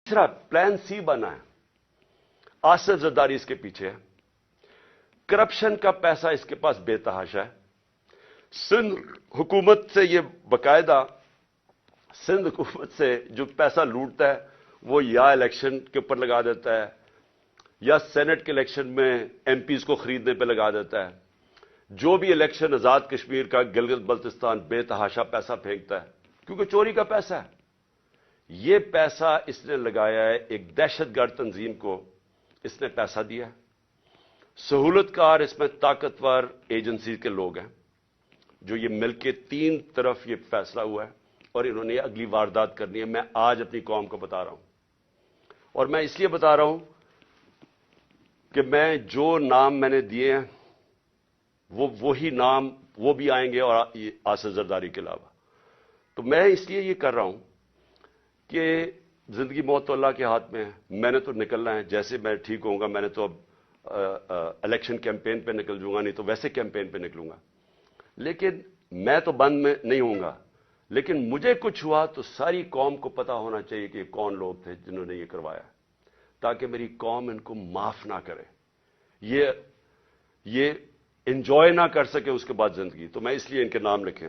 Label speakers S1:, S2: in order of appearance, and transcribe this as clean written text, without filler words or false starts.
S1: तीसरा plan C बना है। आसिफ जरदारी इसके पीछे है। करप्शन का पैसा इसके पास बेतहाशा है। सिंध हुकूमत से ये बकायदा सिंध हुकूमत से जो पैसा लूटता है वो या इलेक्शन के ऊपर लगा देता है या सेनेट के इलेक्शन में एमपीज को खरीदने पे लगा देता है। जो भी इलेक्शन आजाद कश्मीर का गिलगित बल्तिस्तान बेतहाशा पैसा फेंकता है क्योंकि चोरी का पैसा है। ये पैसा इसने लगाया है, एक दहशतगर्द तंजीम को इसने पैसा दिया है। सहूलतकार इसमें ताकतवर एजेंसी के लोग हैं जो ये मिलके तीन तरफ ये फैसला हुआ है और इन्होंने अगली वारदात करनी है। मैं आज अपनी कौम को बता रहा हूं और मैं इसलिए बता रहा हूं कि मैं जो नाम मैंने दिए हैं वही नाम वो भी आएंगे और आसिफ जरदारी के अलावा। तो मैं इसलिए ये कर रहा हूं कि जिंदगी मौत तो अल्लाह के हाथ में है। मैंने तो निकलना है, जैसे मैं ठीक होऊंगा मैंने तो अब इलेक्शन कैंपेन पे निकल जाऊंगा, नहीं तो वैसे कैंपेन पे निकलूंगा। लेकिन मैं तो बंद में नहीं होऊंगा, लेकिन मुझे कुछ हुआ तो सारी कौम को पता होना चाहिए कि कौन लोग थे जिन्होंने ये करवाया, ताकि मेरी कौम इनको माफ ना करे, ये एंजॉय ना कर सके उसके बाद जिंदगी। तो मैं इसलिए इनके नाम लिखे।